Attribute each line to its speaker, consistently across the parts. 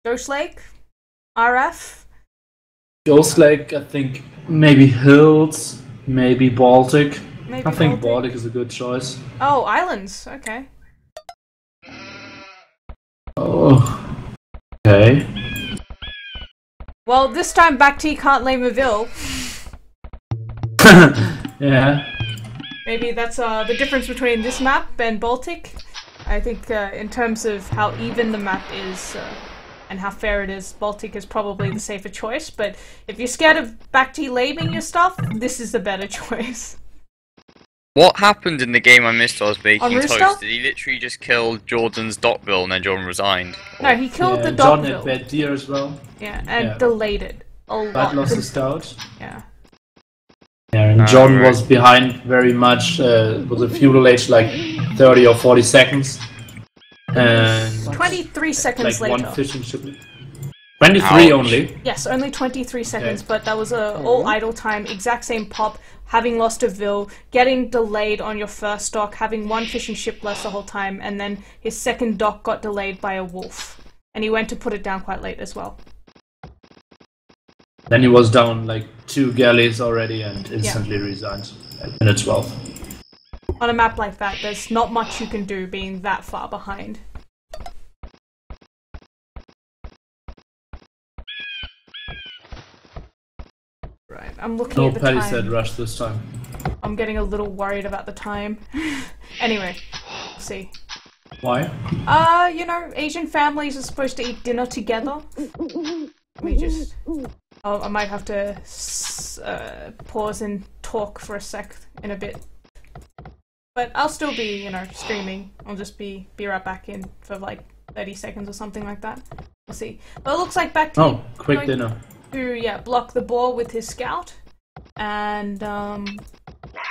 Speaker 1: Ghost Lake? RF?
Speaker 2: Ghost Lake, I think maybe Hills, maybe Baltic.
Speaker 1: Maybe
Speaker 2: I think Baltic is a good choice.
Speaker 1: Oh, Islands, okay.
Speaker 2: Oh, okay.
Speaker 1: Well, this time BacT can't lay Maville.
Speaker 2: Yeah.
Speaker 1: Maybe that's the difference between this map and Baltic. I think in terms of how even the map is and how fair it is, Baltic is probably the safer choice, but if you're scared of BacT laming your stuff, this is the better choice.
Speaker 3: What happened in the game I missed while I was baking
Speaker 1: Rooster?
Speaker 3: toast? Did he literally just kill Jordan's Dockville and then Jordan resigned?
Speaker 1: No, he killed the
Speaker 2: John
Speaker 1: Dockville.
Speaker 2: had bad deer as well.
Speaker 1: Yeah, and delayed it a lot.
Speaker 2: But lost the scout.
Speaker 1: Yeah.
Speaker 2: Yeah, and John was behind very much, with a fuel age like 30 or 40 seconds. And
Speaker 1: 23 seconds
Speaker 2: like
Speaker 1: later.
Speaker 2: one fishing ship. 23 only?
Speaker 1: Yes, only 23 seconds, but that was all idle time, exact same pop, having lost a Ville, getting delayed on your first dock, having one fishing ship less the whole time, and then his second dock got delayed by a wolf. And he went to put it down quite late as well.
Speaker 2: Then he was down like 2 galleys already and instantly resigned at minute 12.
Speaker 1: On a map like that, there's not much you can do being that far behind. Right, I'm looking at the time.
Speaker 2: No, Paddy said rush this time.
Speaker 1: I'm getting a little worried about the time. Anyway, let's see.
Speaker 2: Why?
Speaker 1: You know, Asian families are supposed to eat dinner together. Let me just... Oh, I might have to pause and talk for a sec in a bit. But I'll still be, you know, streaming. I'll just be right back in for like 30 seconds or something like that. We'll see. But it looks like BacT.
Speaker 2: Oh, quick dinner.
Speaker 1: To, block the ball with his scout. And,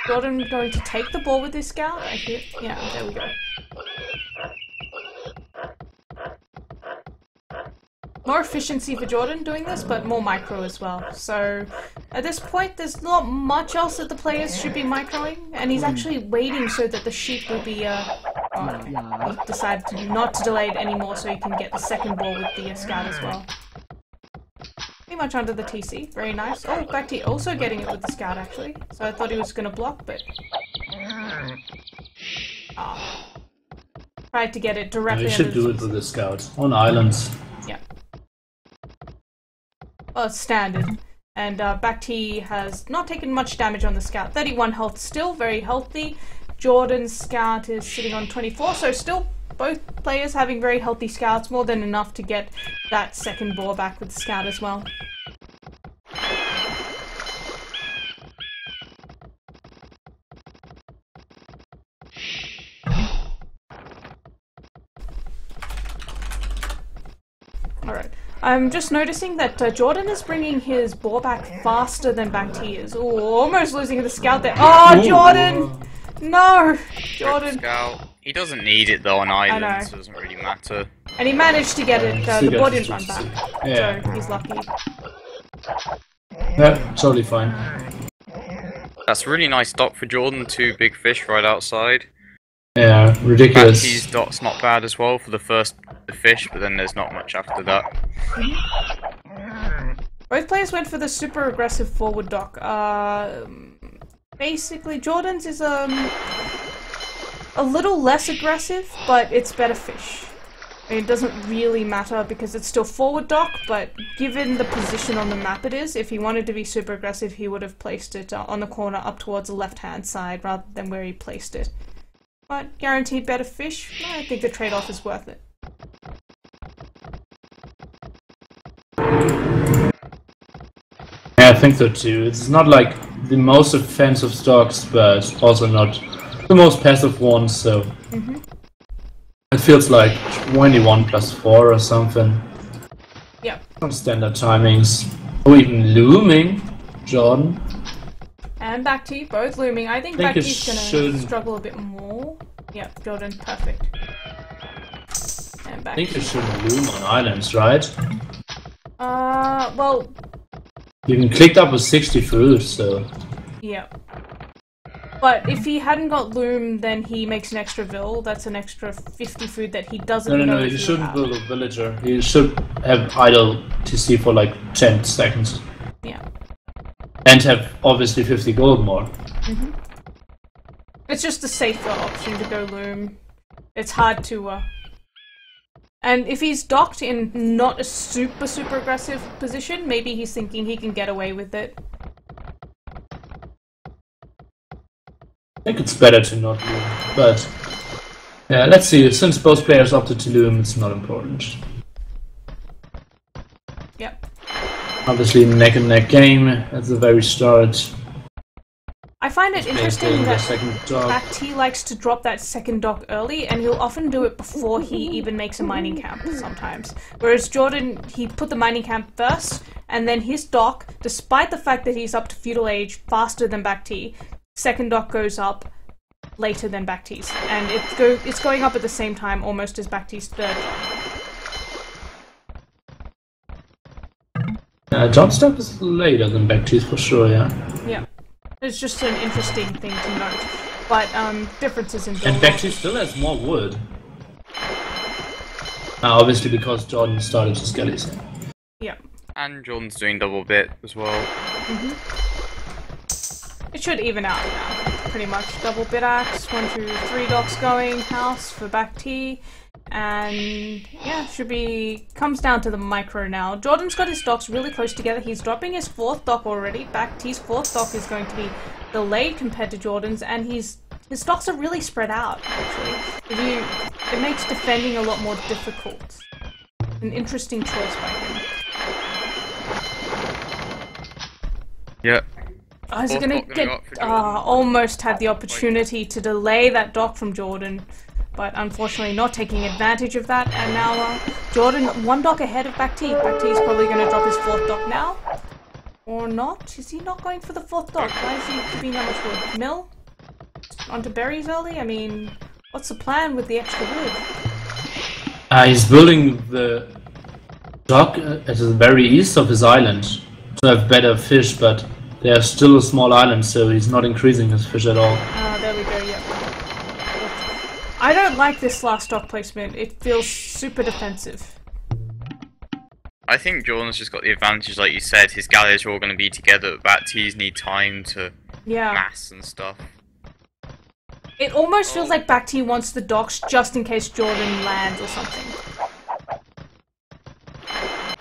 Speaker 1: Jordan going to take the ball with his scout. I hear, yeah, there we go. More efficiency for Jordan doing this, but more micro as well. So, at this point, there's not much else that the players should be microing, and he's actually waiting so that the sheep will be, he decided not to delay it anymore so he can get the second ball with the scout as well. Pretty much under the TC, very nice. Oh, BacT also getting it with the scout actually, so I thought he was gonna block, but... tried to get it directly
Speaker 2: You
Speaker 1: under
Speaker 2: should
Speaker 1: the
Speaker 2: do it
Speaker 1: TC.
Speaker 2: with the scout, on islands.
Speaker 1: Yeah. Well, it's standard. And BacT has not taken much damage on the scout. 31 health still, very healthy. Jordan's scout is sitting on 24, so still both players having very healthy scouts, more than enough to get that second ball back with the scout as well. Alright. I'm just noticing that Jordan is bringing his ball back faster than BacT is. Ooh, almost losing the scout there. Oh, Jordan! No! Jordan.
Speaker 3: Scout. He doesn't need it though on islands, so it doesn't really matter.
Speaker 1: And he managed to get it, the ball didn't run back.
Speaker 2: Yeah.
Speaker 1: So he's lucky.
Speaker 2: Yeah, totally fine.
Speaker 3: That's a really nice dock for Jordan, 2 big fish right outside.
Speaker 2: Yeah, ridiculous.
Speaker 3: BacT's dock's not bad as well for the fish, but then there's not much after that.
Speaker 1: Both players went for the super aggressive forward dock. Basically, Jordan's is a little less aggressive, but it's better fish. I mean, it doesn't really matter because it's still forward dock, but given the position on the map it is, if he wanted to be super aggressive, he would have placed it on the corner up towards the left-hand side rather than where he placed it. But guaranteed better fish, I think the trade-off is worth it.
Speaker 2: Yeah, I think so too. It's not like the most offensive stocks, but also not the most passive ones, so... It feels like 21+4 or something.
Speaker 1: Yeah.
Speaker 2: Some standard timings. Or even looming, Jordan.
Speaker 1: And BacT, both looming. I think BacT's gonna struggle a bit more. Yeah, Jordan, perfect. And BacT.
Speaker 2: I think you shouldn't loom on islands, right?
Speaker 1: Well...
Speaker 2: You can click up with 60 food, so...
Speaker 1: Yeah. But if he hadn't got Loom, then he makes an extra vill. That's an extra 50 food that he doesn't know.
Speaker 2: No, he shouldn't build a villager. He should have idle TC for like 10 seconds.
Speaker 1: Yeah.
Speaker 2: And have obviously 50 gold more.
Speaker 1: Mm-hmm. It's just a safer option to go Loom. It's hard to... And if he's docked in not a super aggressive position, maybe he's thinking he can get away with it.
Speaker 2: I think it's better to not loom, but yeah, let's see. Since both players opted to loom, it's not important.
Speaker 1: Yep.
Speaker 2: Obviously, neck and neck game at the very start.
Speaker 1: I find it interesting that BacT likes to drop that second dock early, and he'll often do it before he even makes a mining camp sometimes. Whereas Jordan, he put the mining camp first, and then his dock, despite the fact that he's up to feudal age faster than BacT, second dock goes up later than BacT's, and it's going up at the same time almost as BacT's third dock.
Speaker 2: John's dock is later than BacT's for sure, yeah.
Speaker 1: Yeah. It's just an interesting thing to note. But, differences in build.
Speaker 2: And BacT still has more wood. Obviously because Jordan started to skellies.
Speaker 1: Yeah.
Speaker 3: And Jordan's doing double bit as well.
Speaker 1: Mm-hmm. It should even out now, pretty much. Double bit axe, 1, 2, 3 docks going, house for BacT. And yeah, should be comes down to the micro now. Jordan's got his docks really close together. He's dropping his 4th dock already. BacT's 4th dock is going to be delayed compared to Jordan's, and his docks are really spread out. Actually, it makes defending a lot more difficult. An interesting choice by him.
Speaker 3: Yeah.
Speaker 1: I was gonna get almost had the opportunity to delay that dock from Jordan. But unfortunately not taking advantage of that, and now Jordan 1 dock ahead of BacT. BacT's probably going to drop his 4th dock now. Or not? Is he not going for the 4th dock? Why is he keeping that much wood? Mill? Onto berries early? I mean, what's the plan with the extra wood?
Speaker 2: He's building the dock at the very east of his island to have better fish, but there's still a small island, so he's not increasing his fish at all.
Speaker 1: There we go, yeah. I don't like this last dock placement. It feels super defensive.
Speaker 3: I think Jordan's just got the advantage, like you said, his galleys are all going to be together, but BacT's need time to mass and stuff.
Speaker 1: It almost feels like BacT wants the docks just in case Jordan lands or something.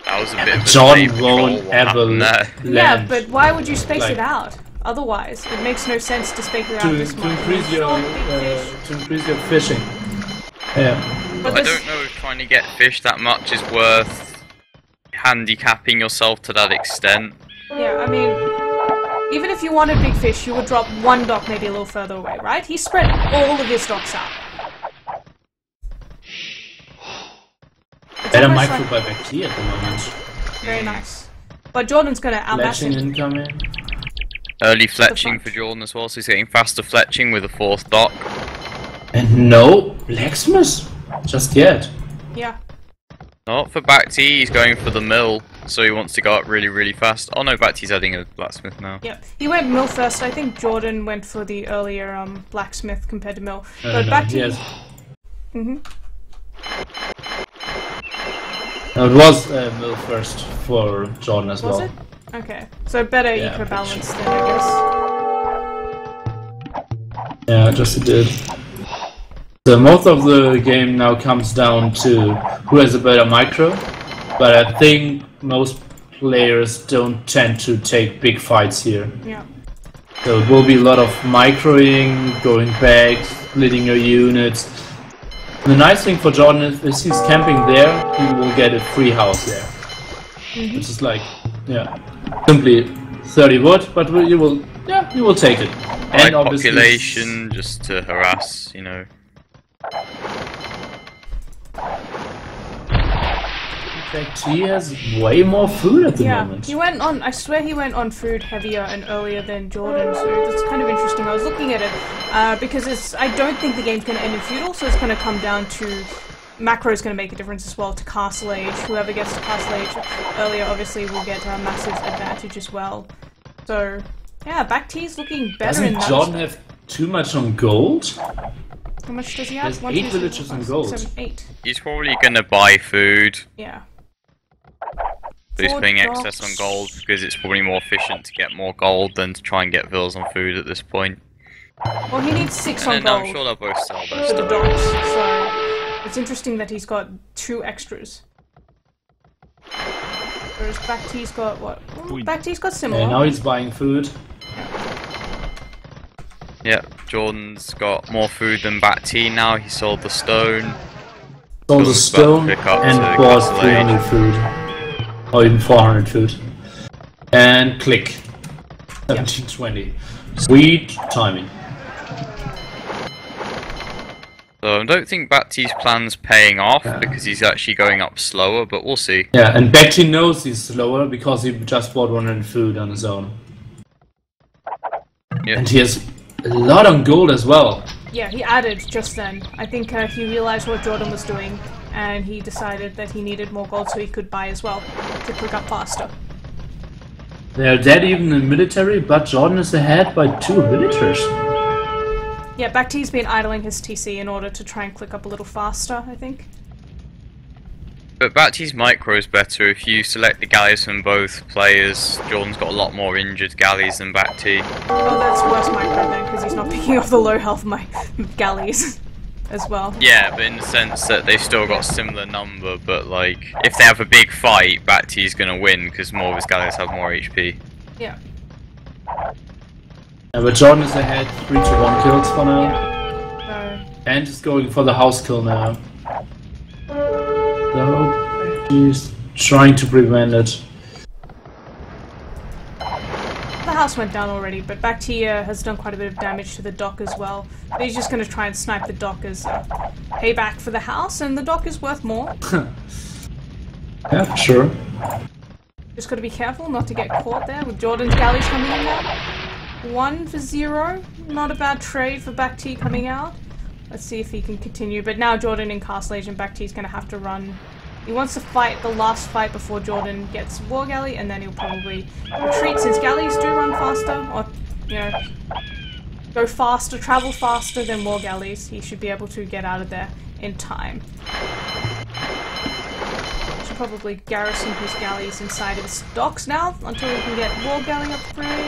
Speaker 3: That was a bit of a
Speaker 2: Jordan won't ever land.
Speaker 1: Yeah, but why would you space it out? Otherwise, it makes no sense to space it out this much.
Speaker 2: To increase your fishing. Yeah.
Speaker 3: But I don't know if trying to get fish that much is worth handicapping yourself to that extent.
Speaker 1: Yeah, I mean, even if you wanted big fish, you would drop 1 dock maybe a little further away, right? He spread all of his docks out.
Speaker 2: Better micro by BacT at the moment.
Speaker 1: Very nice. But Jordan's gonna outmass him.
Speaker 2: Incoming.
Speaker 3: Early fletching for Jordan as well, so he's getting faster fletching with a 4th dock.
Speaker 2: And no blacksmith just yet.
Speaker 1: Yeah.
Speaker 3: Not for BacT, he's going for the mill, so he wants to go up really fast. Oh no, BacT's adding a blacksmith now.
Speaker 1: Yeah, he went mill first. I think Jordan went for the earlier blacksmith compared to mill. But BacT...
Speaker 2: Yes.
Speaker 1: Mm-hmm.
Speaker 2: No, it was mill first for Jordan as well.
Speaker 1: Was it? Okay, so better eco balance then, I guess.
Speaker 2: Yeah, just it did. So most of the game now comes down to who has a better micro, but I think most players don't tend to take big fights here.
Speaker 1: Yeah.
Speaker 2: So it will be a lot of microing, going back, splitting your units. And the nice thing for Jordan is if he's camping there, he will get a free house there. Which is like, simply 30 wood, but you will take it.
Speaker 3: And obviously population just to harass, you know.
Speaker 2: He has way more food at the moment.
Speaker 1: He went on, I swear he went on food heavier and earlier than Jordan, so that's kind of interesting. I was looking at it, because I don't think the game's going to end in feudal, so it's going to come down to macro is going to make a difference as well to castle age. Whoever gets to castle age earlier obviously will get a massive advantage as well. So, yeah, BacT's looking better in that.
Speaker 2: Doesn't Jordan have too much on gold.
Speaker 1: How much does he have?
Speaker 2: There's
Speaker 1: 1,
Speaker 2: 8
Speaker 1: 2, 3,
Speaker 2: villagers
Speaker 1: 4,
Speaker 2: on
Speaker 1: 5,
Speaker 2: gold.
Speaker 1: 6, 7, 8.
Speaker 3: He's probably gonna buy food.
Speaker 1: Yeah.
Speaker 3: So he's
Speaker 1: 4
Speaker 3: putting
Speaker 1: dogs.
Speaker 3: excess on gold because it's probably more efficient to get more gold than to try and get vills on food at this point.
Speaker 1: Well, he needs 6 on
Speaker 3: And then
Speaker 1: gold
Speaker 3: I'm sure they'll both sell their
Speaker 1: for the
Speaker 3: stuff.
Speaker 1: dogs, so it's interesting that he's got 2 extras. Whereas BacT's got what? Well, BacT's got similar.
Speaker 2: And now he's buying food.
Speaker 3: Yeah, Jordan's got more food than BacT now. He sold the stone.
Speaker 2: Sold the
Speaker 3: Jordan's about to
Speaker 2: stone
Speaker 3: pick up
Speaker 2: and
Speaker 3: to
Speaker 2: bought
Speaker 3: Castle
Speaker 2: 300
Speaker 3: Age.
Speaker 2: food. Or even 400 food. And click. 1720. Sweet timing.
Speaker 3: So I don't think BacT's plan's paying off because he's actually going up slower, but we'll see.
Speaker 2: Yeah, and BacT knows he's slower because he just bought 100 food on his own.
Speaker 3: Yeah.
Speaker 2: And he has a lot on gold as well.
Speaker 1: Yeah, he added just then. I think he realized what Jordan was doing, and he decided that he needed more gold so he could buy as well to click up faster.
Speaker 2: They're dead even in military, but Jordan is ahead by 2 villagers.
Speaker 1: Yeah, BacT's been idling his TC in order to try and click up a little faster, I think.
Speaker 3: But BacT's micro is better if you select the galleys from both players. Jordan's got a lot more injured galleys than BacT.
Speaker 1: Oh, that's worse micro then, because he's not picking off the low health galleys as well.
Speaker 3: Yeah, but in the sense that they've still got similar number, but like, if they have a big fight, BacT's gonna win because more of his galleys have more HP.
Speaker 1: Yeah.
Speaker 2: Yeah, but Jordan is ahead 3-1 kills for now.
Speaker 1: Yeah.
Speaker 2: And is going for the house kill now. So he's trying to prevent it.
Speaker 1: The house went down already, but BacT has done quite a bit of damage to the dock as well. But he's just going to try and snipe the dock as payback for the house, and the dock is worth more.
Speaker 2: Yeah, for sure.
Speaker 1: Just got to be careful not to get caught there with Jordan's galleys coming in now. 1 for 0. Not a bad trade for BacT coming out. Let's see if he can continue. But now Jordan in Castle Age and BacT's going to have to run. He wants to fight the last fight before Jordan gets War Galley, and then he'll probably retreat since galleys do run faster, or, you know, go faster, travel faster than War Galleys. He should be able to get out of there in time. Should probably garrison his galleys inside of his docks now until he can get War Galley upgrade.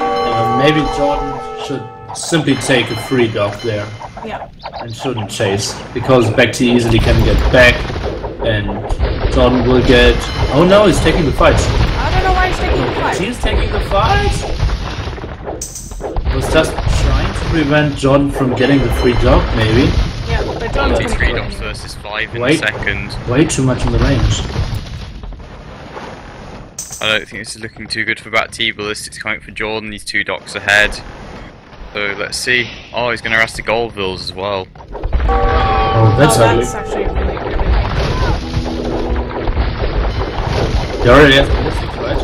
Speaker 2: Maybe Jordan should simply take a free dock there.
Speaker 1: Yeah.
Speaker 2: And shouldn't chase, because BacT easily can get back, and Jordan will get... Oh no, he's taking the fight.
Speaker 1: I don't know why he's taking the fight.
Speaker 2: He's taking the fight! Was just trying to prevent Jordan from getting the free dock, maybe.
Speaker 1: Yeah, but Jordan's gonna
Speaker 3: 3
Speaker 1: get
Speaker 3: dots
Speaker 1: it.
Speaker 3: versus 5 in a
Speaker 2: Wait.
Speaker 3: second.
Speaker 2: Way too much in the range.
Speaker 3: I don't think this is looking too good for BacT. Ballistics coming for Jordan, he's 2 docks ahead. So let's see. Oh, he's going to harass the gold vills as well.
Speaker 2: Oh, that's ugly.
Speaker 1: That's actually really, really
Speaker 2: He already has ballistics, right?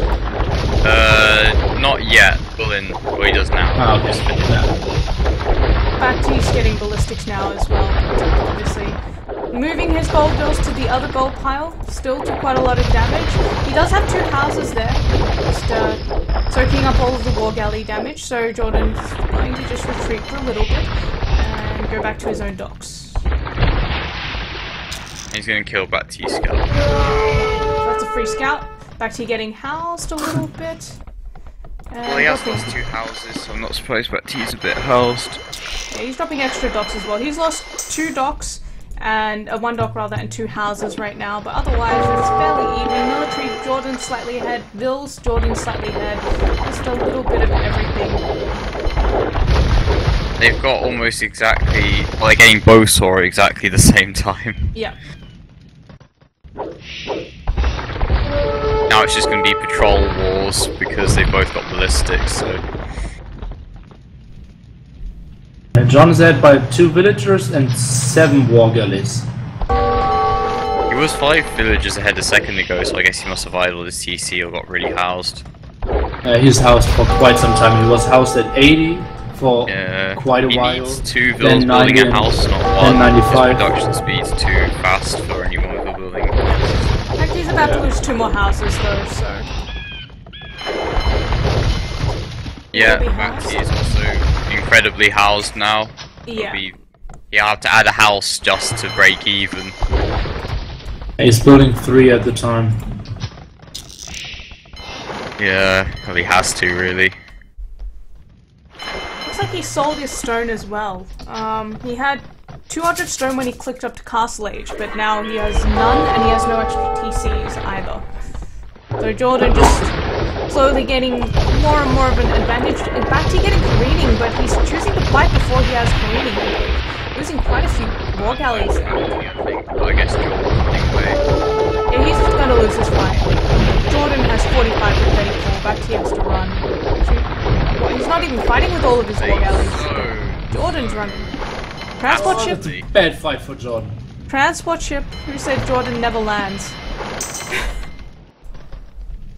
Speaker 3: Not yet. Bullen, well, he does now.
Speaker 2: Ah, okay. Yeah.
Speaker 1: BacT's getting ballistics now as well, obviously. Moving his gold bills to the other gold pile still took quite a lot of damage. He does have 2 houses there, just soaking up all of the War Galley damage, so Jordan's going to just retreat for a little bit and go back to his own docks.
Speaker 3: He's going to kill BacT's skeleton.
Speaker 1: That's a free scout. BacT getting housed a little bit.
Speaker 3: Well, he has lost 2 houses, so I'm not surprised BacT's a bit housed.
Speaker 1: Yeah, he's dropping extra docks as well. He's lost 2 docks, and 1 dock rather, and 2 houses right now, but otherwise it's fairly even. Military, Jordan slightly ahead. Vills, Jordan slightly ahead. Just a little bit of everything.
Speaker 3: They've got almost exactly, well, they're getting Bowsaw at exactly the same time.
Speaker 1: Yeah.
Speaker 3: Now it's just going to be patrol wars because they've both got ballistics, so...
Speaker 2: And John is ahead by 2 villagers and 7 war galleys.
Speaker 3: He was 5 villagers ahead a second ago, so I guess he must have idled his TC or got really housed.
Speaker 2: He's housed for quite some time. He was housed at 80 for quite a
Speaker 3: he
Speaker 2: while.
Speaker 3: Needs 2 vills building a house, not 1.
Speaker 2: 95.
Speaker 3: His production speed's too fast for anyone with a building.
Speaker 1: Actually, he's about to lose 2 more houses though, so...
Speaker 3: Yeah, BacT is also being incredibly housed now.
Speaker 1: Yeah.
Speaker 3: You have to add a house just to break even.
Speaker 2: He's building 3 at the time.
Speaker 3: Yeah, well, he has to really.
Speaker 1: Looks like he sold his stone as well. He had 200 stone when he clicked up to Castle Age, but now he has none and he has no extra TCs either. So Jordan just slowly getting more and more of an advantage. In fact, he's getting careening, but he's choosing to fight before he has careening. Losing quite a few war galleys there.
Speaker 3: I guess Jordan anyway.
Speaker 1: Yeah, he's going to lose this fight. Jordan has 45 to 34, BacT has to run. Well, he's not even fighting with all of his war galleys. Jordan's running. Transport ship?
Speaker 2: That's a bad fight for Jordan.
Speaker 1: Transport ship? Who said Jordan never lands?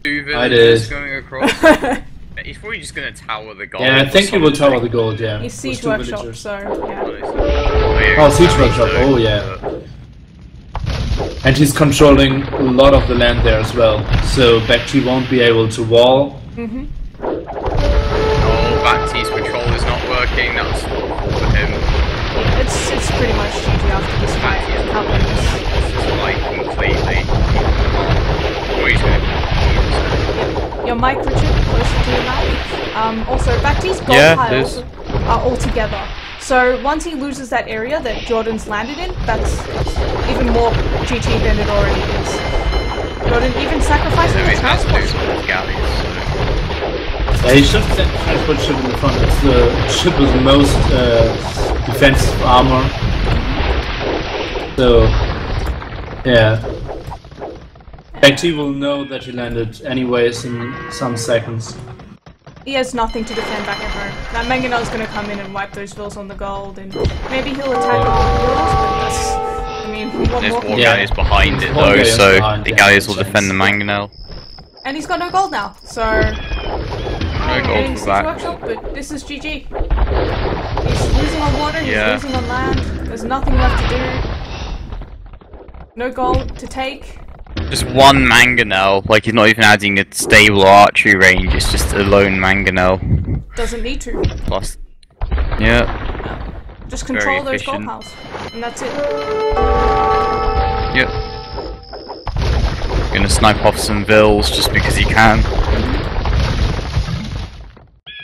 Speaker 3: 2 villagers going across. He's probably just gonna tower the gold.
Speaker 2: Yeah, I think he will tower the gold, yeah.
Speaker 1: He's Siege Workshop, so yeah.
Speaker 2: Oh, Siege Workshop, oh yeah. And he's controlling a lot of the land there as well, so BacT won't be able to wall.
Speaker 3: Oh, BacT's patrol is not working, that's for him.
Speaker 1: It's pretty much GG after this fight. Can't win this.
Speaker 3: Like, completely. Oh, he's gonna...
Speaker 1: Your mic, Richard, closer to your mouth. Also, BacT's gold piles are all together. So once he loses that area that Jordan's landed in, that's even more GG than it already is. Jordan even sacrificing the transport ship.
Speaker 2: Yeah, he should send the transport ship in the front. It's the ship with the most defensive armor. So, yeah. BacT will know that he landed anyways in some seconds.
Speaker 1: He has nothing to defend back at home. That Mangonel's gonna come in and wipe those vills on the gold, and maybe he'll attack with the vills, but that's... I mean, what
Speaker 3: There's
Speaker 1: more
Speaker 3: war galleys behind it though, so the galleys will defend the Mangonel.
Speaker 1: And he's got no gold now, so...
Speaker 3: No gold for BacT.
Speaker 1: Workshop, but this is GG. He's losing on water, he's losing on land, there's nothing left to do. No gold to take.
Speaker 3: Just one Mangonel, like he's not even adding a stable archery range, it's just a lone Mangonel.
Speaker 1: Doesn't need to.
Speaker 3: Plus, yeah.
Speaker 1: Just control those gold piles, and that's it.
Speaker 3: Yep. Gonna snipe off some vills just because he can.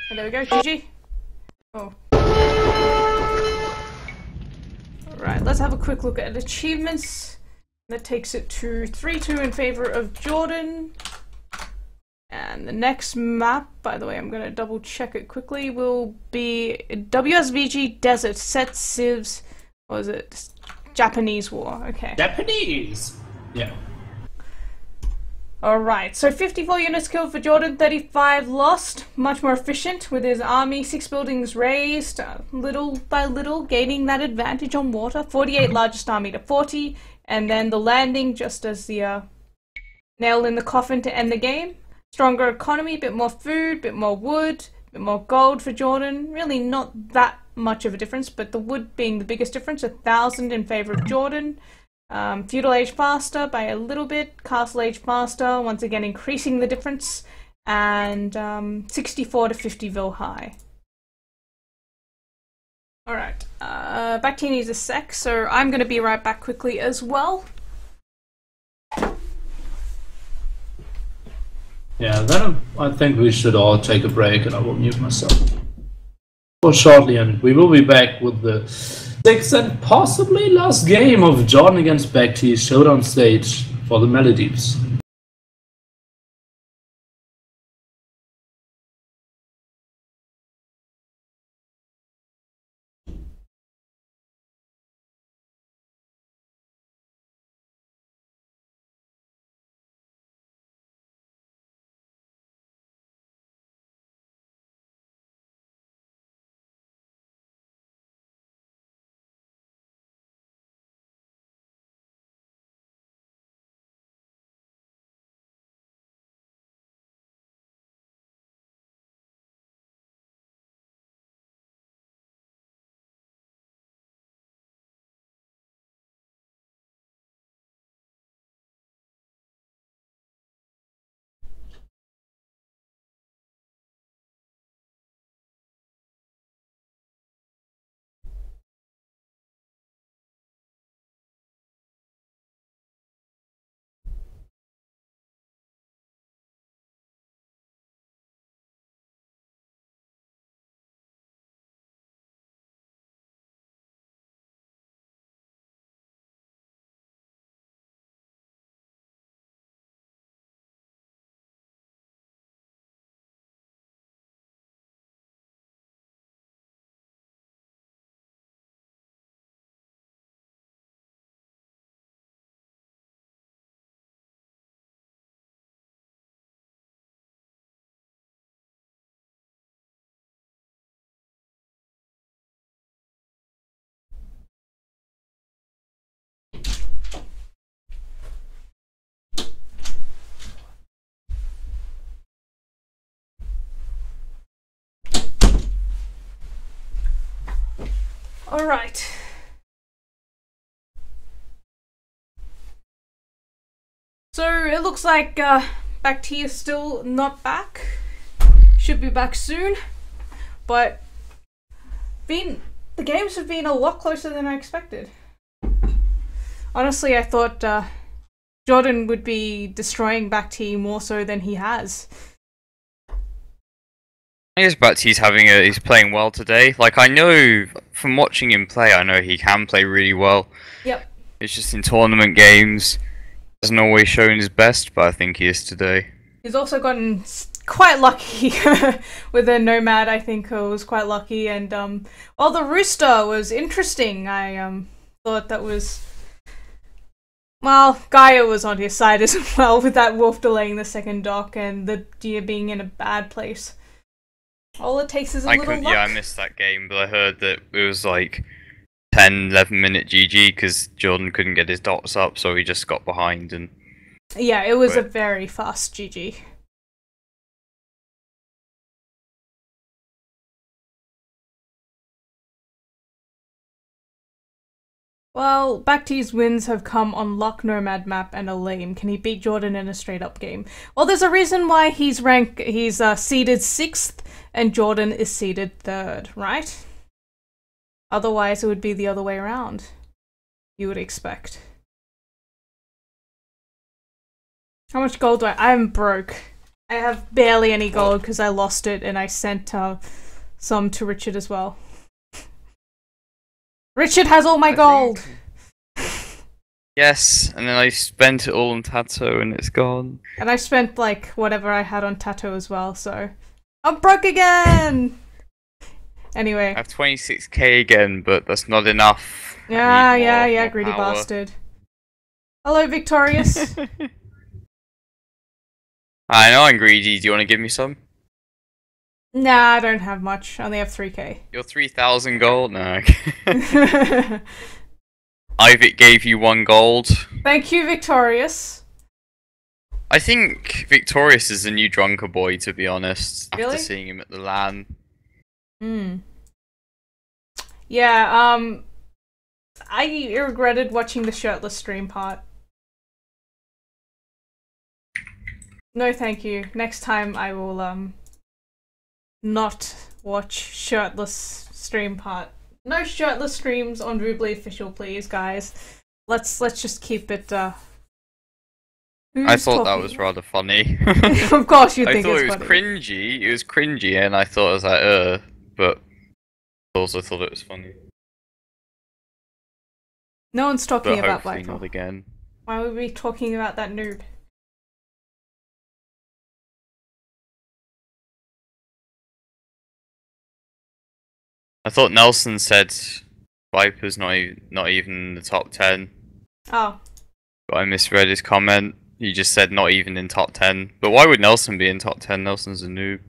Speaker 1: And there we go, GG. Oh. Alright, let's have a quick look at achievements. That takes it to 3-2 in favor of Jordan. And the next map, by the way, I'm going to double check it quickly, will be WSVG Desert, Set Civs, what was it? Japanese War, okay.
Speaker 2: Japanese! Yeah.
Speaker 1: Alright, so 54 units killed for Jordan, 35 lost. Much more efficient with his army, 6 buildings raised, little by little gaining that advantage on water. 48 largest army to 40. And then the landing just as the nail in the coffin to end the game. Stronger economy, bit more food, bit more wood, bit more gold for Jordan. Really not that much of a difference, but the wood being the biggest difference, 1,000 in favor of Jordan. Feudal age faster by a little bit, castle age faster, once again increasing the difference, and 64 to 50 vil high. Alright, BacT needs a sec, so I'm going to be right back quickly as well.
Speaker 2: Yeah, then I think we should all take a break and I will mute myself. For shortly, and we will be back with the 6th and possibly last game of Jordan against BacT Showdown stage for the Maldives.
Speaker 1: Alright. So it looks like BacT is still not back. Should be back soon. But the games have been a lot closer than I expected. Honestly, I thought Jordan would be destroying BacT more so than he has.
Speaker 3: I guess BacT's he's playing well today. Like, I know from watching him play, I know he can play really well.
Speaker 1: Yep.
Speaker 3: It's just in tournament games, hasn't always shown his best, but I think he is today.
Speaker 1: He's also gotten quite lucky with a Nomad. I think he was quite lucky, and well, the Rooster was interesting. I thought that was, well, Gaia was on his side as well with that wolf delaying the second dock and the deer being in a bad place. All it takes is a little luck.
Speaker 3: Yeah, I missed that game, but I heard that it was like 10-11 minute GG because Jordan couldn't get his dots up, so he just got behind and.
Speaker 1: Yeah, it was a very fast GG. Well, BacT's wins have come on Luck, Nomad map, and a lame. Can he beat Jordan in a straight-up game? Well, there's a reason why he's seeded 6th and Jordan is seeded 3rd, right? Otherwise, it would be the other way around. You would expect. How much gold do I'm broke. I have barely any gold because I lost it and I sent some to Richard as well. Richard has all my gold!
Speaker 3: Yes, and then I spent it all on Tato and it's gone.
Speaker 1: And I spent like whatever I had on Tato as well, so I'm broke again! Anyway.
Speaker 3: I have 26k again, but that's not enough.
Speaker 1: Yeah, greedy bastard. Hello, Victorious.
Speaker 3: I know I'm greedy, do you want to give me some?
Speaker 1: Nah, I don't have much. I only have 3k.
Speaker 3: You're 3,000 gold? No. Ivit gave you 1 gold.
Speaker 1: Thank you, Victorious.
Speaker 3: I think Victorious is the new drunker boy, to be honest.
Speaker 1: Really?
Speaker 3: After seeing him at the LAN.
Speaker 1: Yeah, I regretted watching the shirtless stream part. No, thank you. Next time I will, not watch shirtless stream part. No shirtless streams on Rubly Official, please, guys. Let's just keep it,
Speaker 3: I thought that was rather funny.
Speaker 1: Of course you think it's funny.
Speaker 3: I thought it was cringy, and I thought I was like, but I also thought it was funny.
Speaker 1: No one's talking about
Speaker 3: Black.
Speaker 1: Not
Speaker 3: again.
Speaker 1: Why would we be talking about that noob?
Speaker 3: I thought Nelson said Viper's not even in the top 10.
Speaker 1: Oh.
Speaker 3: But I misread his comment. He just said not even in top 10. But why would Nelson be in top 10? Nelson's a noob.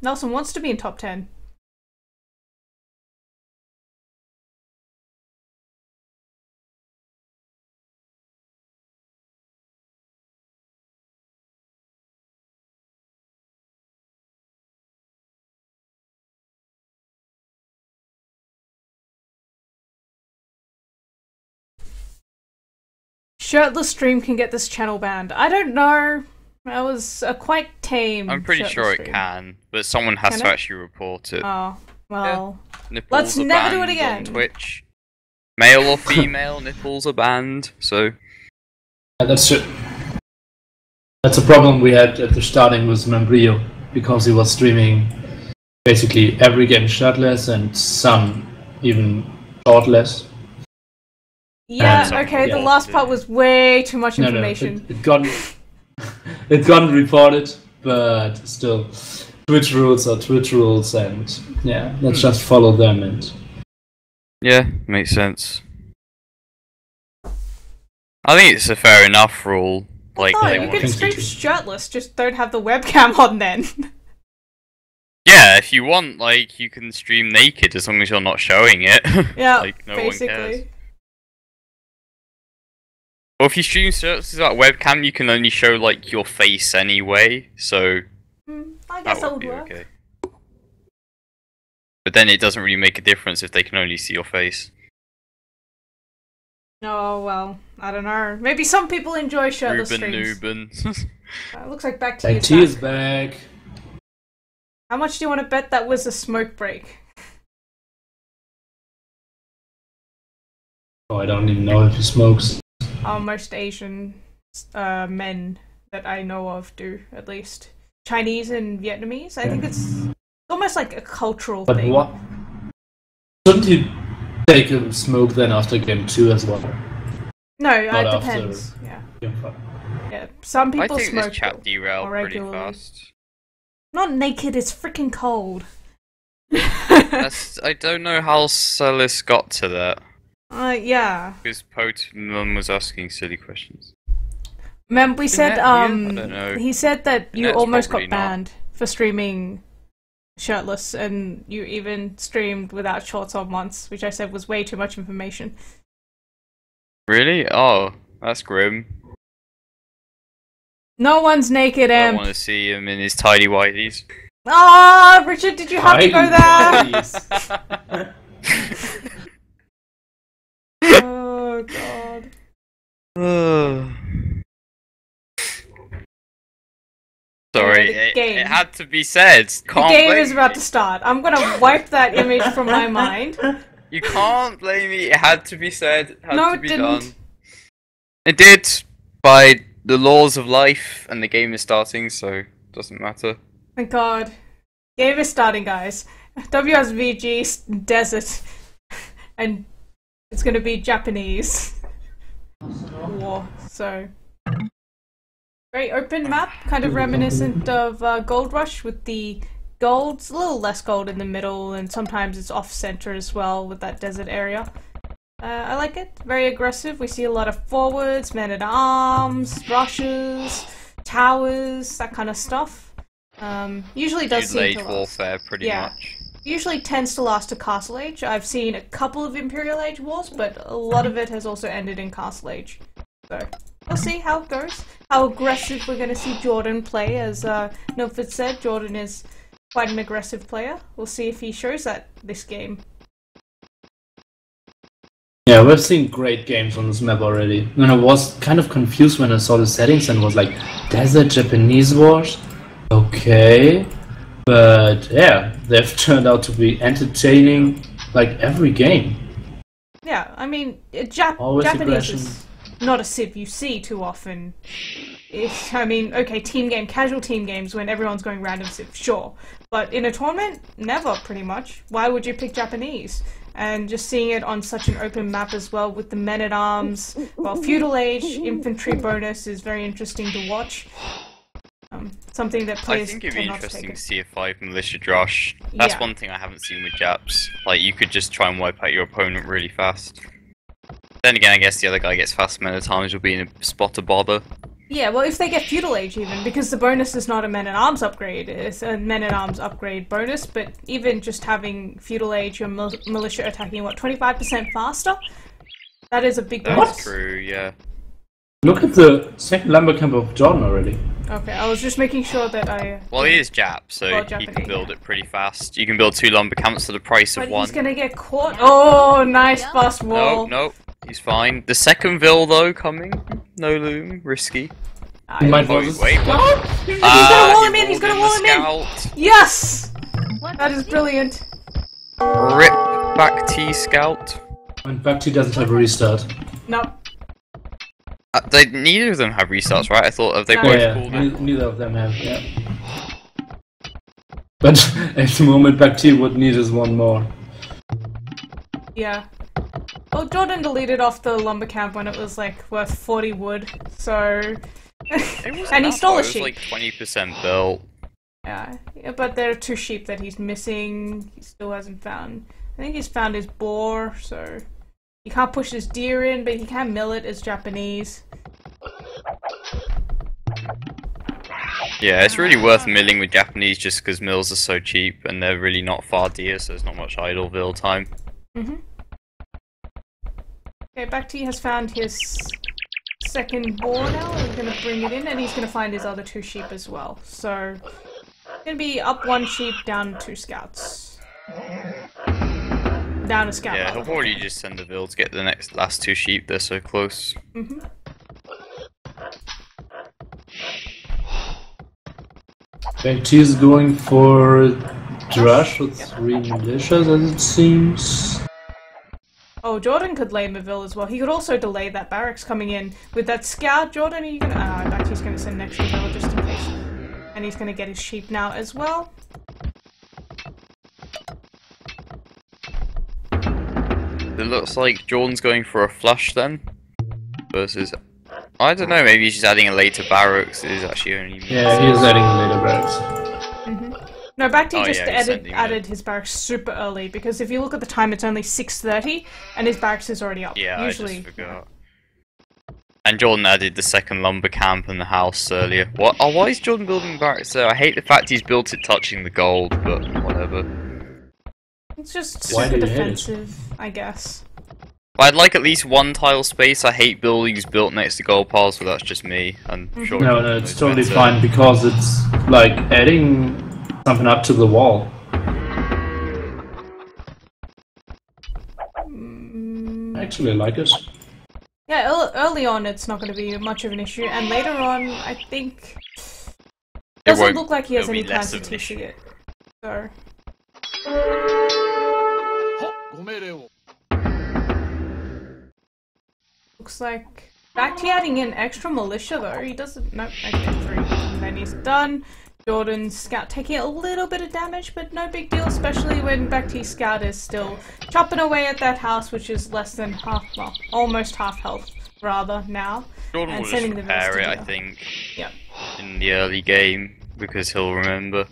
Speaker 1: Nelson wants to be in top 10. Shirtless stream can get this channel banned. I don't know. That was a quite tame.
Speaker 3: I'm pretty sure it can, but someone has to actually report it.
Speaker 1: Oh, well.
Speaker 3: Yeah.
Speaker 1: Let's never do it again.
Speaker 3: On Twitch. Male or female, nipples are banned, so.
Speaker 2: Yeah, that's true. That's a problem we had at the starting with Membrio, because he was streaming basically every game shirtless and some even shortless.
Speaker 1: Yeah, okay, the last part was way too much information.
Speaker 2: No, it got reported, but still, Twitch rules are Twitch rules, and yeah, let's just follow them. And
Speaker 3: yeah, makes sense. I think it's a fair enough rule. Like,
Speaker 1: no, you can stream shirtless, just don't have the webcam on then.
Speaker 3: Yeah, if you want, like, you can stream naked as long as you're not showing it.
Speaker 1: Yeah,
Speaker 3: like, no
Speaker 1: basically.
Speaker 3: one cares. Well, if you stream shirtless without webcam, you can only show, like, your face anyway, so
Speaker 1: I guess that would work.
Speaker 3: Okay. But then it doesn't really make a difference if they can only see your face.
Speaker 1: Oh, well, I don't know. Maybe some people enjoy shirtless streams.
Speaker 3: Ruben.
Speaker 1: Looks like BacT
Speaker 2: BacT is back.
Speaker 1: How much do you want to bet that was a smoke break?
Speaker 2: Oh, I don't even know if he smokes.
Speaker 1: Most Asian men that I know of do, at least. Chinese and Vietnamese. I think it's almost like a cultural thing.
Speaker 2: But what? Shouldn't he take a smoke then after game 2 as well?
Speaker 1: No, it depends. Yeah, some people
Speaker 3: I think
Speaker 1: smoke
Speaker 3: this chap derailed pretty
Speaker 1: regularly.
Speaker 3: fast.
Speaker 1: Not naked, it's freaking cold.
Speaker 3: I don't know how Celis got to that.
Speaker 1: Yeah.
Speaker 3: Because Potemon was asking silly questions.
Speaker 1: Remember we said,
Speaker 3: I don't know.
Speaker 1: he said that you
Speaker 3: Net's
Speaker 1: almost got
Speaker 3: probably
Speaker 1: banned for streaming shirtless, and you even streamed without shorts on once, which I said was way too much information.
Speaker 3: Really? Oh, that's grim.
Speaker 1: No one's naked,
Speaker 3: I
Speaker 1: Em.
Speaker 3: want to see him in his tidy whities.
Speaker 1: Ah, Richard, did you have to go there? Oh god.
Speaker 3: Sorry, it had to be said.
Speaker 1: The game is about to start. I'm gonna wipe that image from my mind.
Speaker 3: You can't blame me. It had to be said. It had to be
Speaker 1: didn't.
Speaker 3: done. It did, by the laws of life, and the game is starting, so it doesn't matter.
Speaker 1: Thank God. Game is starting, guys. WSVG desert, and it's gonna be Japanese war. So very open map, kind of reminiscent of Gold Rush, with the gold's a little less gold in the middle, and sometimes it's off center as well with that desert area. I like it. Very aggressive. We see a lot of forwards, men-at-arms, rushes, towers, that kind of stuff. Usually does seem to last.
Speaker 3: Warfare, pretty much.
Speaker 1: Usually tends to last to Castle Age. I've seen a couple of Imperial Age wars, but a lot of it has also ended in Castle Age. So we'll see how it goes. How aggressive we're going to see Jordan play. As Milford said, Jordan is quite an aggressive player. We'll see if he shows that this game.
Speaker 2: Yeah, we've seen great games on this map already. And I was kind of confused when I saw the settings and was like, Desert Japanese Wars? Okay. But yeah, they've turned out to be entertaining like every game.
Speaker 1: Yeah, I mean, Japanese is not a civ you see too often. I mean, okay, team game, casual team games when everyone's going random civ, sure. But in a tournament, never, pretty much. Why would you pick Japanese? And just seeing it on such an open map as well, with the men-at-arms, well, Feudal Age, infantry bonus is very interesting to watch. Something that players
Speaker 3: I think it'd be interesting to see a 5 militia drush.
Speaker 1: Yeah.
Speaker 3: That's one thing I haven't seen with Japs. Like, you could just try and wipe out your opponent really fast. Then again, I guess the other guy gets fast men-at-arms, will be in a spot to bother.
Speaker 1: Yeah, well, if they get Feudal Age even, because the bonus is not a men-at-arms upgrade, it's a men-at-arms upgrade bonus, but even just having Feudal Age, your militia attacking, what, 25% faster? That is a big bonus.
Speaker 3: That's true, yeah.
Speaker 2: Look at the second lumber camp of Jordan already.
Speaker 1: Okay, I was just making sure that I...
Speaker 3: Well, he is Jap, so you can build it pretty fast. You can build 2 lumber camps for the price of 1.
Speaker 1: He's gonna get caught. Oh, nice bust wall.
Speaker 3: No, he's fine. The second Vil, though, coming. No loom, risky.
Speaker 2: He might
Speaker 3: wait.
Speaker 1: He's gonna wall him in, he's gonna wall him in! Yes! That is brilliant.
Speaker 3: Rip BacT scout.
Speaker 2: And BacT doesn't have a restart.
Speaker 1: Nope.
Speaker 3: Neither of them have restarts, right? I thought they both called it.
Speaker 2: Neither of them have, yeah. But at the moment, BacT would need is one more.
Speaker 1: Yeah. Well, Jordan deleted off the lumber camp when it was like worth 40 wood, so... and he stole a sheep.
Speaker 3: It was like 20% built.
Speaker 1: Yeah, but there are 2 sheep that he's missing. He still hasn't found. I think he's found his boar, so... He can't push his deer in, but he can mill it as Japanese.
Speaker 3: Yeah, it's really worth milling with Japanese just because mills are so cheap and they're really not far deer, so there's not much idle mill time.
Speaker 1: Okay, BacT has found his second boar now. We're gonna bring it in, and he's gonna find his other 2 sheep as well. So, gonna be up 1 sheep, down 2 scouts. Down a scout.
Speaker 3: Yeah, he'll probably just send the Vil to get the last 2 sheep. They're so close.
Speaker 2: BacT is going for Drush with 3 militias, as it seems.
Speaker 1: Oh, Jordan could lay Maville as well. He could also delay that barracks coming in with that scout. Jordan, are you gonna? Actually, he's gonna send an extra Maville just in case, and he's gonna get his sheep now as well.
Speaker 3: It looks like Jordan's going for a flush then, versus I don't know. Maybe he's just adding a later barracks. It is actually only.
Speaker 2: Yeah, he is adding a later barracks.
Speaker 1: No, BacT just added his barracks super early, because if you look at the time, it's only 6:30, and his barracks is already up.
Speaker 3: Yeah,
Speaker 1: usually.
Speaker 3: I just forgot. And Jordan added the second lumber camp and the house earlier. What? Oh, why is Jordan building barracks there? I hate the fact he's built it touching the gold, but whatever.
Speaker 1: It's just super defensive, I guess.
Speaker 3: I'd like at least 1 tile space. I hate buildings built next to gold piles, but that's just me. I'm sure.
Speaker 2: No, it's totally fine, because it's like adding something up to the wall. I actually like it.
Speaker 1: Yeah, early on it's not going to be much of an issue, and later on I think it doesn't look like he has any plans to TC it. So. Looks like BacT adding in extra militia though. He doesn't. Nope. Okay, 3. And then he's done. Jordan's scout taking a little bit of damage, but no big deal, especially when BacT's scout is still chopping away at that house, which is less than half, well, almost half health, rather, now.
Speaker 3: Jordan will just repair it, I think,
Speaker 1: yep. In
Speaker 3: the early game, because he'll remember.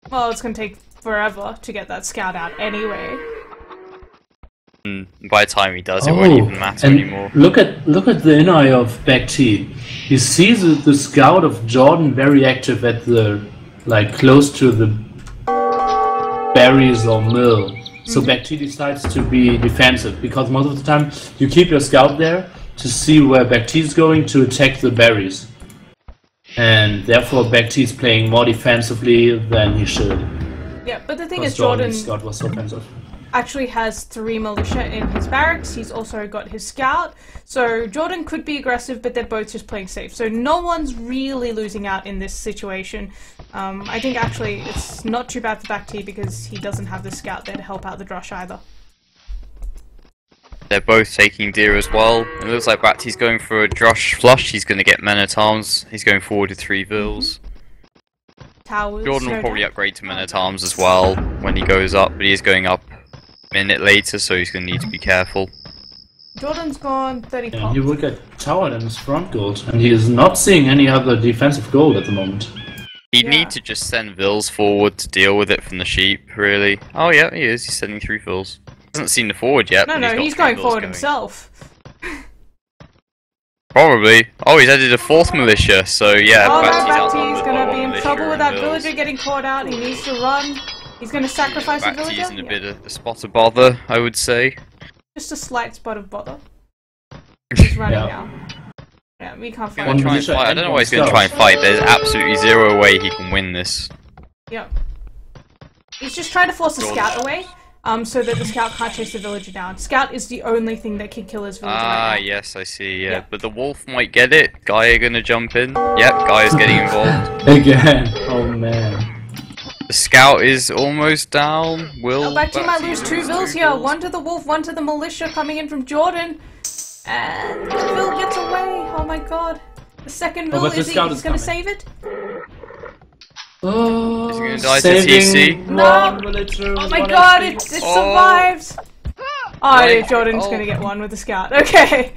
Speaker 1: Well, it's going to take forever to get that scout out anyway.
Speaker 3: By the time he does, it won't even matter anymore.
Speaker 2: Look at the inner eye of BacT. You see the scout of Jordan very active at the, like, close to the berries or mill. So BacT decides to be defensive, because most of the time you keep your scout there to see where BacT is going to attack the berries. And therefore BacT is playing more defensively than he should.
Speaker 1: Yeah, but the thing is, Jordan's
Speaker 2: scout was so offensive.
Speaker 1: Actually has 3 militia in his barracks. He's also got his scout. So Jordan could be aggressive, but they're both just playing safe. So no one's really losing out in this situation. I think actually it's not too bad for BacT, because he doesn't have the scout there to help out the Drush either.
Speaker 3: They're both taking deer as well. It looks like BacT's going for a Drush flush. He's going to get men-at-arms. He's going forward to 3 Vils.
Speaker 1: Towers,
Speaker 3: Jordan will probably upgrade to men-at-arms as well when he goes up, but he is going up a minute later, so he's going to need to be careful.
Speaker 1: Jordan's gone 30
Speaker 2: pop. He will get towered in his front gold, and he is not seeing any other defensive gold at the moment.
Speaker 3: He'd need to just send Vils forward to deal with it from the sheep, really. Oh yeah, he is. He's sending 3 Vils. Hasn't seen the forward yet.
Speaker 1: No, he's going forward himself.
Speaker 3: Probably. Oh, he's added a 4th militia, so yeah.
Speaker 1: BacT's gonna be in trouble with that villager getting caught out. He needs to run. He's going to sacrifice a villager?
Speaker 3: BacT's in a bit of a spot of bother, I would say.
Speaker 1: Just a slight spot of bother. He's running now. Yeah, we can't fight.
Speaker 3: I don't know why he's going to try and fight. There's absolutely 0 way he can win this.
Speaker 1: Yep. He's just trying to force the scout away, so that the scout can't chase the villager down. Scout is the only thing that can kill his villager right now.
Speaker 3: Yes, I see, yeah. But the wolf might get it. Gaia going to jump in. Yep, Gaia's getting involved.
Speaker 2: Again. Oh man.
Speaker 3: The scout is almost down.
Speaker 1: BacT might lose 2 Vils here. 1 to the wolf, 1 to the militia coming in from Jordan. And the Vil gets away. Oh my god. The second Vil, is he going to save it?
Speaker 2: Oh,
Speaker 3: is he going to die to TC?
Speaker 1: No! Oh my god, it survives! Oh, Jordan's going to get 1 with the scout. Okay.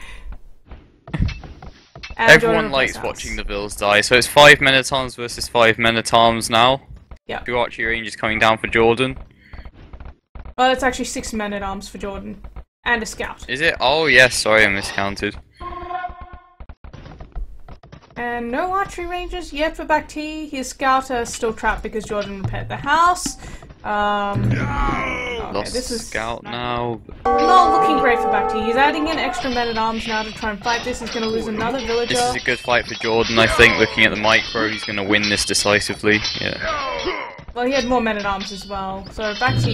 Speaker 3: Everyone likes watching the Vils die, so it's 5 men-at-arms versus 5 men-at-arms now.
Speaker 1: Yeah.
Speaker 3: 2 archery ranges coming down for Jordan.
Speaker 1: Well, it's actually 6 men-at-arms for Jordan. And a scout.
Speaker 3: Is it? Oh yes, sorry, I miscounted.
Speaker 1: And no archery ranges yet for BacT. His scout is still trapped because Jordan repaired the house.
Speaker 3: Lost
Speaker 1: this is
Speaker 3: scout now.
Speaker 1: Not looking great for BacT. He's adding in extra men-at-arms now to try and fight this. He's going to lose another villager.
Speaker 3: This is a good fight for Jordan, I think. Looking at the micro, he's going to win this decisively. Yeah.
Speaker 1: Well, he had more men-at-arms as well, so BacT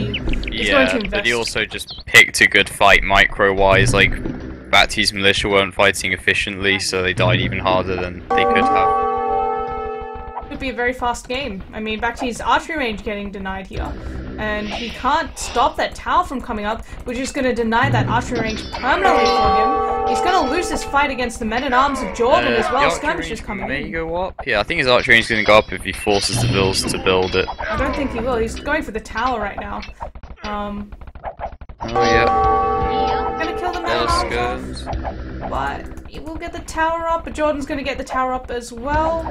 Speaker 1: is going to invest.
Speaker 3: But he also just picked a good fight micro-wise, like, BacT's militia weren't fighting efficiently, so they died even harder than they could have.
Speaker 1: Could be a very fast game. I mean, BacT's archery range getting denied here, and he can't stop that tower from coming up, which is going to deny that archery range permanently for him. He's going to lose this fight against the men-at-arms of Jordan as well. Skirmishers coming in.
Speaker 3: Go up. Yeah, I think his archery range is going to go up if he forces the Bills to build it.
Speaker 1: I don't think he will. He's going for the tower right now.
Speaker 3: Oh yeah.
Speaker 1: Gonna kill the men-at-arms, but he will get the tower up. But Jordan's going to get the tower up as well.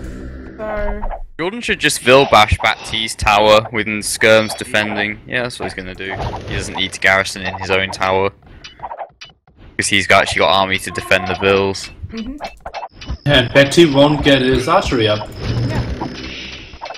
Speaker 1: So
Speaker 3: Jordan should just bash BacT's tower with skirms defending. Yeah, that's what he's going to do. He doesn't need to garrison in his own tower. Because he's actually got army to defend the Bills.
Speaker 2: And BacT won't get his archery up.
Speaker 1: Yeah.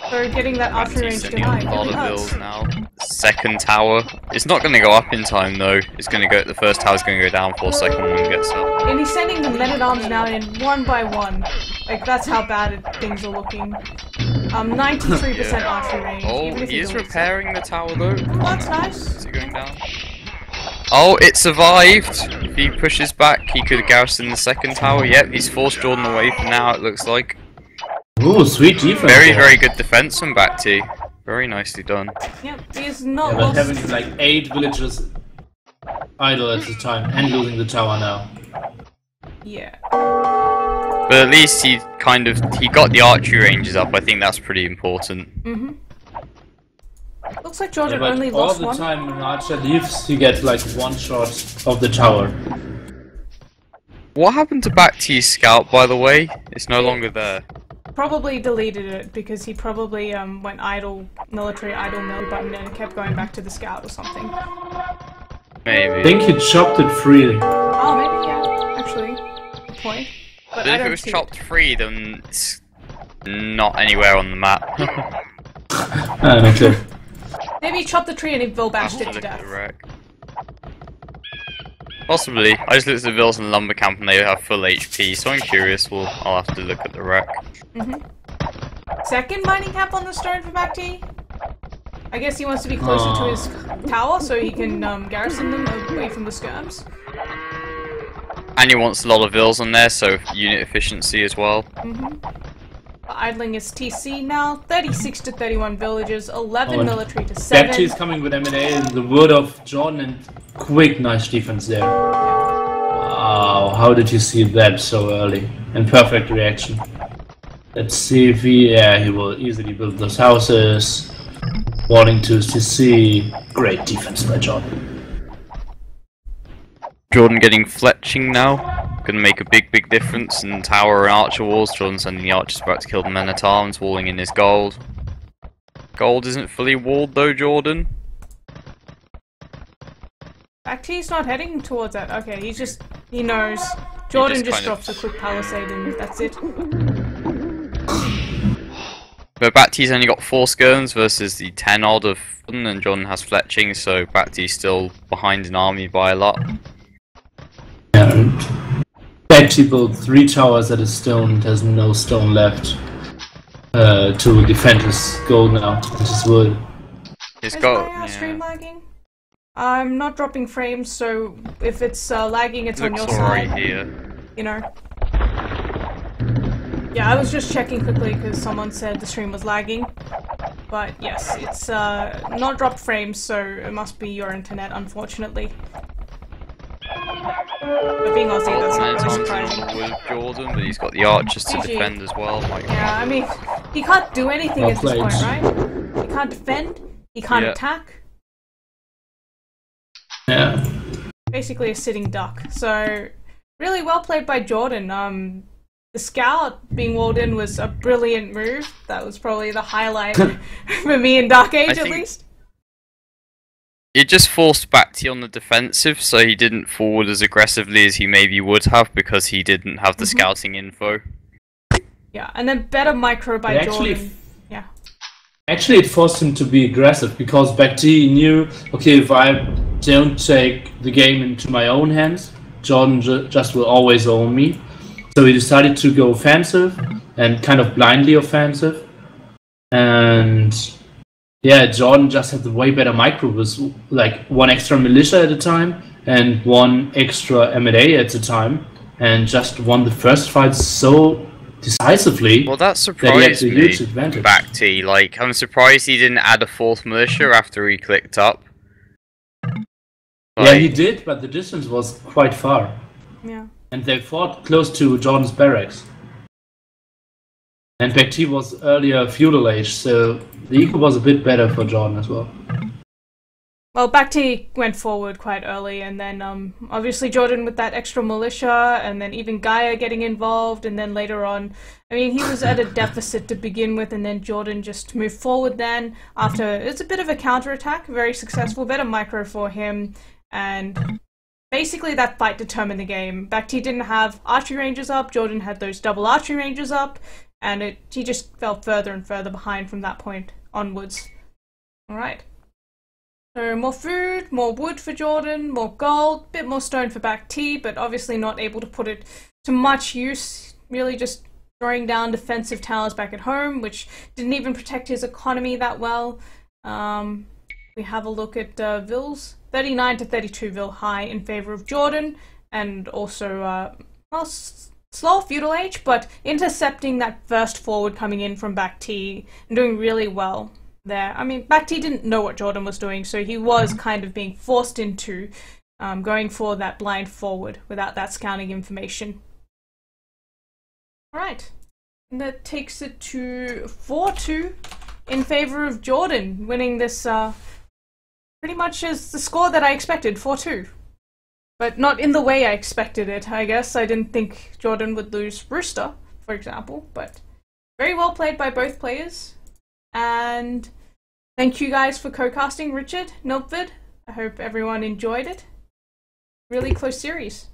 Speaker 1: So getting that archery range denied.
Speaker 3: A lot of Bills now. Second tower. It's not going to go up in time though. It's going to go. The first tower's going to go down before second one gets up.
Speaker 1: And he's sending the men-at-arms now in one by one. Like that's how bad things are looking. 93% archery range.
Speaker 3: Oh, he is repairing the tower though.
Speaker 1: Oh, that's nice.
Speaker 3: Is it going down? Oh, it survived! If he pushes back, he could garrison the second tower. Yep, he's forced Jordan away for now, it looks like.
Speaker 2: Ooh, sweet defense.
Speaker 3: Very good defense from BacT. Very nicely done.
Speaker 1: Yep, he's not
Speaker 2: but having like 8 villagers idle at the time and losing the tower now.
Speaker 1: Yeah.
Speaker 3: But at least he got the archery ranges up. I think that's pretty important.
Speaker 1: Looks like Jordan only lost one.
Speaker 2: All the time when Archer leaves, he gets like one shot of the tower.
Speaker 3: What happened to BacT's scout, by the way? It's no longer there.
Speaker 1: Probably deleted it because he probably went military idle button and kept going back to the scout or something.
Speaker 3: Maybe.
Speaker 2: I think he chopped it free.
Speaker 1: Oh, maybe, yeah. Actually, good point. But
Speaker 3: if it was chopped free, then it's not anywhere on the map.
Speaker 2: Not clear.
Speaker 1: Maybe he chopped the tree and he bashed it to death.
Speaker 3: Possibly. I just looked at the villas in the lumber camp and they have full HP, so I'm curious. I'll have to look at the wreck.
Speaker 1: Second mining camp on the stone for BacT? I guess he wants to be closer to his tower so he can garrison them away from the skirms.
Speaker 3: And he wants a lot of vills on there, so unit efficiency as well.
Speaker 1: Idling is TC now, 36 to 31 villages, 11 military to 7.
Speaker 2: BacT is coming with M&A in the word of Jordan and quick nice defense there. Wow, how did you see that so early? And perfect reaction. Let's see if he will easily build those houses. Walling to TC, great defense by Jordan.
Speaker 3: Jordan getting fletching now. Gonna make a big difference in tower and archer walls. Jordan sending the archers back to kill the men-at-arms, walling in his gold. Gold isn't fully walled though, Jordan.
Speaker 1: BacT's not heading towards that. Okay, he knows. Jordan just drops a quick palisade and that's it.
Speaker 3: But BacT's only got 4 skirms versus the 10 odd of Jordan, and Jordan has fletching, so BacT's still behind in army by a lot.
Speaker 2: And BacT built 3 towers at a stone and has no stone left to defend his gold now, and his wood.
Speaker 3: His gold,
Speaker 1: stream lagging? I'm not dropping frames, so if it's lagging, it's on your
Speaker 3: side.
Speaker 1: Looks alright here. You know. Yeah, I was just checking quickly because someone said the stream was lagging. But yes, it's not dropped frames, so it must be your internet, unfortunately. But being Aussie, that's not really surprising.
Speaker 3: With Jordan, but he's got the archers to defend as well.
Speaker 1: Yeah, I mean, he can't do anything at this point, right? He can't defend, he can't attack.
Speaker 2: Yeah.
Speaker 1: Basically a sitting duck. So, really well played by Jordan. The scout being walled in was a brilliant move. That was probably the highlight for me in Dark Age, at least.
Speaker 3: It just forced BacT on the defensive, so he didn't forward as aggressively as he maybe would have because he didn't have the scouting info.
Speaker 1: Yeah, and then better micro by Jordan.
Speaker 2: Actually, it forced him to be aggressive because BacT knew, okay, if I don't take the game into my own hands, Jordan just will always own me. So he decided to go offensive and kind of blindly offensive, and Yeah, Jordan just had the way better micro with like 1 extra militia at a time and 1 extra M&A at a time, and just won the first fight so decisively.
Speaker 3: Well, that surprised me. BacT, like, I'm surprised he didn't add a 4th militia after he clicked up.
Speaker 2: Yeah, he did, but the distance was quite far.
Speaker 1: Yeah.
Speaker 2: And they fought close to Jordan's barracks. And BacT was earlier feudal age, so the eco was a bit better for Jordan as well.
Speaker 1: Well, BacT went forward quite early, and then obviously Jordan with that extra militia, and then even Gaia getting involved, and then later on, I mean, he was at a deficit to begin with, and then Jordan just moved forward then, after, it's a bit of a counterattack, very successful, better micro for him, and basically that fight determined the game. BacT didn't have archery ranges up, Jordan had those double archery ranges up, and he just fell further and further behind from that point onwards. Alright. So more food, more wood for Jordan, more gold, bit more stone for BacT, but obviously not able to put it to much use, really just throwing down defensive towers back at home, which didn't even protect his economy that well. We have a look at Vil's 39 to 32 Vil high in favor of Jordan, and also well, slow feudal age, but intercepting that first forward coming in from BacT and doing really well there. I mean, BacT didn't know what Jordan was doing, so he was kind of being forced into going for that blind forward without that scouting information. Alright, and that takes it to 4-2 in favor of Jordan, winning this pretty much as the score that I expected, 4-2. But not in the way I expected it, I guess. I didn't think Jordan would lose Rooster, for example, but very well played by both players. And thank you guys for co-casting, Richard, Nilpvid. I hope everyone enjoyed it. Really close series.